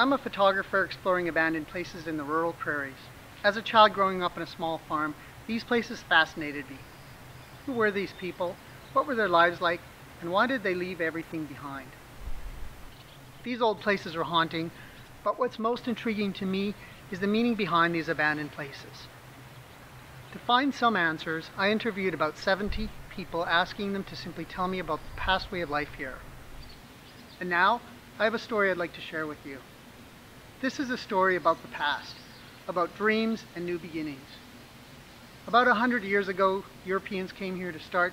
I'm a photographer exploring abandoned places in the rural prairies. As a child growing up on a small farm, these places fascinated me. Who were these people? What were their lives like? And why did they leave everything behind? These old places are haunting, but what's most intriguing to me is the meaning behind these abandoned places. To find some answers, I interviewed about 70 people, asking them to simply tell me about the past way of life here. And now, I have a story I'd like to share with you. This is a story about the past, about dreams and new beginnings. About 100 years ago, Europeans came here to start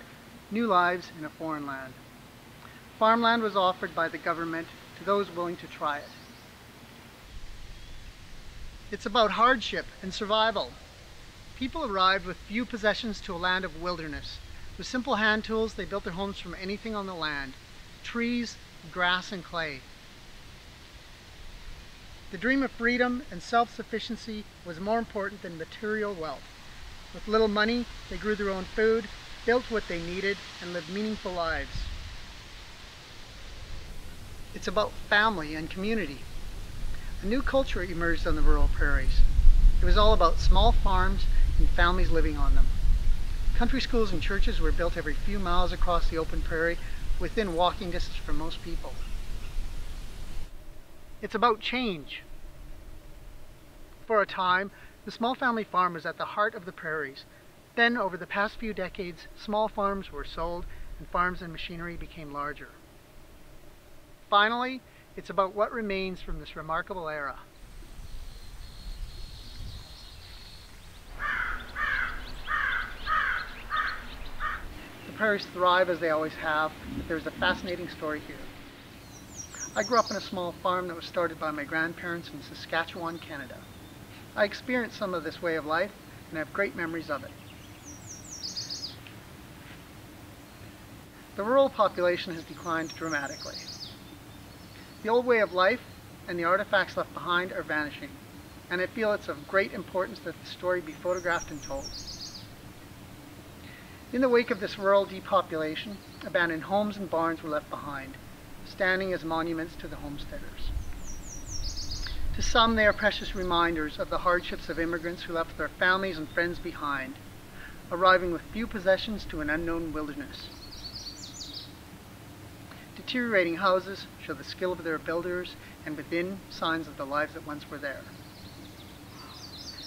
new lives in a foreign land. Farmland was offered by the government to those willing to try it. It's about hardship and survival. People arrived with few possessions to a land of wilderness. With simple hand tools, they built their homes from anything on the land: trees, grass, and clay. The dream of freedom and self-sufficiency was more important than material wealth. With little money, they grew their own food, built what they needed, and lived meaningful lives. It's about family and community. A new culture emerged on the rural prairies. It was all about small farms and families living on them. Country schools and churches were built every few miles across the open prairie, within walking distance for most people. It's about change. For a time, the small family farm was at the heart of the prairies. Then, over the past few decades, small farms were sold and farms and machinery became larger. Finally, it's about what remains from this remarkable era. The prairies thrive as they always have, but there's a fascinating story here. I grew up on a small farm that was started by my grandparents in Saskatchewan, Canada. I experienced some of this way of life and have great memories of it. The rural population has declined dramatically. The old way of life and the artifacts left behind are vanishing, and I feel it's of great importance that the story be photographed and told. In the wake of this rural depopulation, abandoned homes and barns were left behind, standing as monuments to the homesteaders. To some, they are precious reminders of the hardships of immigrants who left their families and friends behind, arriving with few possessions to an unknown wilderness. Deteriorating houses show the skill of their builders, and within, signs of the lives that once were there.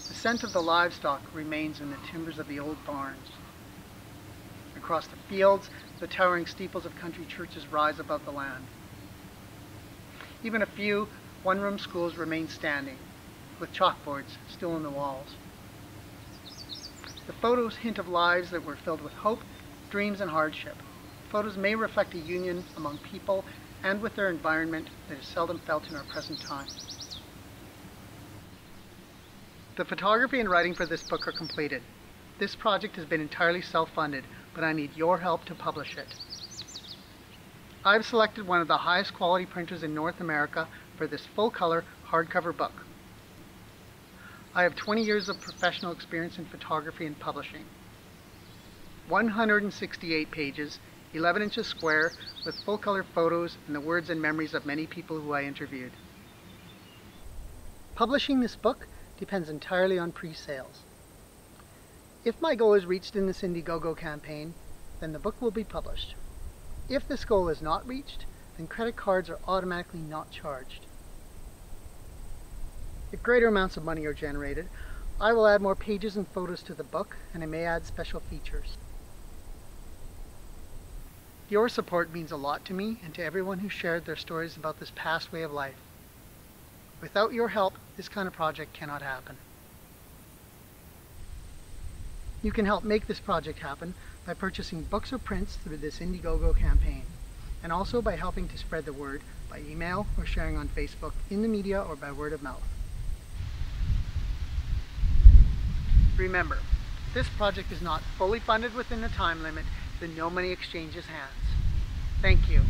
The scent of the livestock remains in the timbers of the old barns. Across the fields, the towering steeples of country churches rise above the land. Even a few one-room schools remain standing, with chalkboards still on the walls. The photos hint of lives that were filled with hope, dreams, and hardship. Photos may reflect a union among people and with their environment that is seldom felt in our present time. The photography and writing for this book are completed. This project has been entirely self-funded, but I need your help to publish it. I've selected one of the highest quality printers in North America for this full-color hardcover book. I have 20 years of professional experience in photography and publishing. 168 pages, 11 inches square, with full-color photos and the words and memories of many people who I interviewed. Publishing this book depends entirely on pre-sales. If my goal is reached in this Indiegogo campaign, then the book will be published. If this goal is not reached, then credit cards are automatically not charged. If greater amounts of money are generated, I will add more pages and photos to the book, and I may add special features. Your support means a lot to me and to everyone who shared their stories about this past way of life. Without your help, this kind of project cannot happen. You can help make this project happen by purchasing books or prints through this Indiegogo campaign, and also by helping to spread the word by email or sharing on Facebook, in the media, or by word of mouth. Remember, this project is not fully funded within the time limit, then no money exchanges hands. Thank you.